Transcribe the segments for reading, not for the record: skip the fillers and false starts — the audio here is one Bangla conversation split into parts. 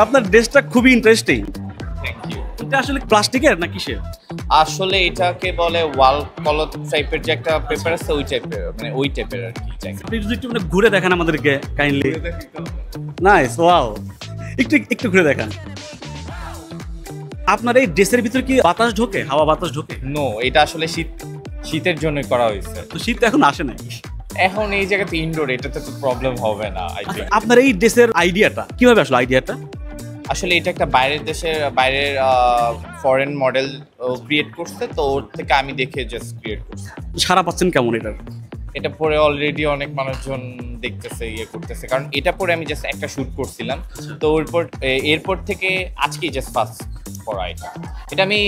আপনার ড্রেসটা খুবই ইন্টারেস্টিং। Thank you. এটা আসলে প্লাস্টিকের না কিসের? আসলে এটাকে বলে ওয়াল ক্লথ টাইপের যে একটা পেপার আছে, ওই টাইপের, মানে ওই টাইপের আর কি। আপনি যদি একটু ঘুরে দেখান আমাদেরকে কাইন্ডলি। নাইস, ওয়াও, একটু একটু ঘুরে দেখান। আপনার এই ড্রেসের ভিতরে কি বাতাস ঢোকে, হাওয়া বাতাস ঢোকে? নো, এটা আসলে শীতের জন্য করা হয়েছে। তো শীত এখন আসে নাই। এখন এই জায়গাতে ইনডোর, এটাতে তো প্রবলেম হবে না আই থিংক। আপনার এই ড্রেসের আইডিয়াটা কিভাবে আসলো? আইডিয়াটা আসলে এটা একটা বাইরের ফরেন মডেল ক্রিয়েট করছে, তো ওর থেকে আমি দেখে জাস্ট ক্রিয়েট করছি। সারা পাচ্ছেন কেমন এটার? এটা পরে অলরেডি অনেক মানুষজন দেখতেছে, ইয়ে করতেছে, কারণ এটা পরে আমি জাস্ট একটা শুট করছিলাম, তো এরপর থেকে আজকেই জাস্ট ফার্স্ট পড়া এটা আমি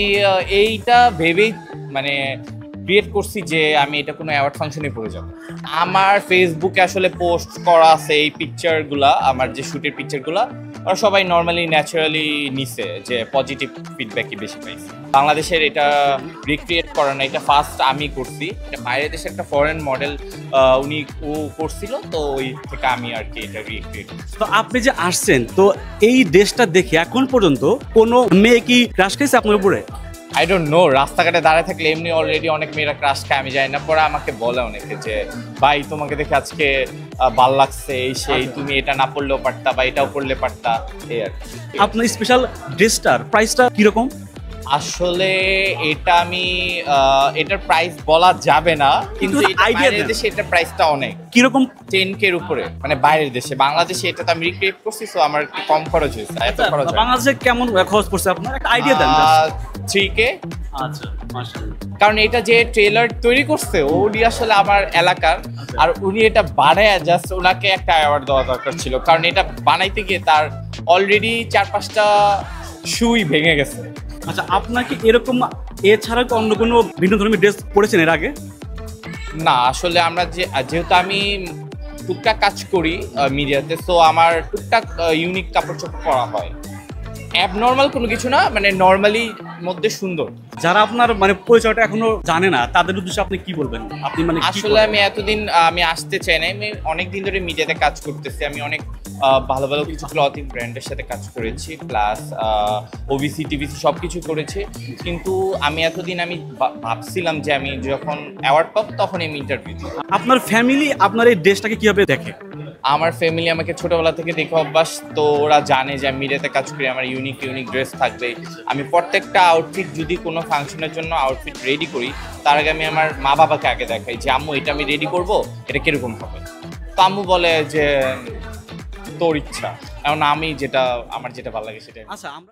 এইটা ভেবেই মানে ক্রিয়েট করছি যে আমি এটা কোনো অ্যাওয়ার্ড ফাংশনে পড়ে যাব। আমার ফেসবুকে আসলে পোস্ট করা আছে এই পিকচারগুলা, আমার যে শুটের পিকচারগুলা, ওরা সবাই নর্মালি ন্যাচারালি নিছে, যে পজিটিভ ফিডব্যাকই বেশি পাইছে। বাংলাদেশের এটা রিক্রিয়েট করা না, এটা ফার্স্ট আমি করছি। এটা বাইরের দেশে একটা ফরেন মডেল ও করছিল, তো ওই থেকে আমি আর কি এটা রিক্রিয়েট করছি। তো আপনি যে আসছেন, তো এই ড্রেসটা দেখে এখন পর্যন্ত কোনো মেয়ে কি ক্রাশ খেয়েছে আপনার উপরে? আই ডোন্ট নো, রাস্তাঘাটে দাঁড়ায় থাকলে এমনি অলরেডি অনেক মেয়েরা ক্রাশ খায়, আমি জানি না। পরে আমাকে বলে অনেকে যে ভাই তোমাকে দেখে আজকে ভাল লাগছে, এই সেই, তুমি এটা না পড়লেও পারতা বা এটাও পড়লে পারতা, এই আর কি। আপনার স্পেশাল ড্রেসটার প্রাইসটা কিরকম? আসলে এটা আমি এটার প্রাইস বলা যাবে না, কিন্তু বাইরের দেশে এটার প্রাইসটা অনেক। কিরকম? 10K এর উপরে, মানে বাইরের দেশে। বাংলাদেশে এটা তো আমি রিক্রিয়েট করছি, তো আমার একটু কম খরচ হয়েছে, এত খরচ হয় না। বাংলাদেশে কেমন খরচ পড়ছে আপনার একটা আইডিয়া দেন। 3K। আচ্ছা, মাশাআল্লাহ। কারণ এটা যে ট্রেলার তৈরি করছে উনি আসলে আমার এলাকার, আর উনি এটা বানায় জাস্ট, ওনাকে একটা অ্যাওয়ার্ড দেওয়া দরকার ছিল, কারণ এটা বানাইতে গিয়ে তার অলরেডি 4-5টা শুই ভেঙে গেছে। আচ্ছা, আপনার কি এরকম এছাড়া কি অন্য কোনো ভিন্ন ধর্মী ড্রেস পরেছেন এর আগে? না, আসলে যেহেতু আমি টুকটাক কাজ করি মিডিয়াতে, তো আমার টুকটাক ইউনিক কাপড় চোপড় পরা হয়। অ্যাবনর্মাল কোনো কিছু না, মানে নর্মালি মধ্যে সুন্দর। যারা আপনার মানে পরিচয়টা এখনো জানে না, তাদের উদ্দেশ্যে আপনি কি বলবেন? আপনি মানে আসলে আমি এতদিন আমি আসতে চাই না, আমি অনেক দিন ধরে মিডিয়াতে কাজ করতেছি। আমি অনেক ভালো ভালো কিছু ক্লথিং ব্র্যান্ডের সাথে কাজ করেছি, প্লাস ওবিসি টিভিসি সব কিছু করেছি। কিন্তু আমি এতদিন আমি ভাবছিলাম যে আমি যখন অ্যাওয়ার্ড পাবো তখন আমি ইন্টারভিউ দিই। আপনার ফ্যামিলি আপনার এই ড্রেসটাকে কিভাবে দেখে? আমার ফ্যামিলি আমাকে ছোটবেলা থেকে দেখে অভ্যাস, তো ওরা জানে যে আমি মিডিয়াতে কাজ করি, আমার ইউনিক ড্রেস থাকবে। আমি প্রত্যেকটা আউটফিট, যদি কোনো ফাংশনের জন্য আউটফিট রেডি করি, তার আগে আমি আমার মা বাবাকে আগে দেখাই যে আম্মু এটা আমি রেডি করবো, এটা কিরকম হবে। তো আম্মু বলে যে তোর ইচ্ছা, এখন আমার যেটা ভালো লাগে সেটা। আচ্ছা, আমরা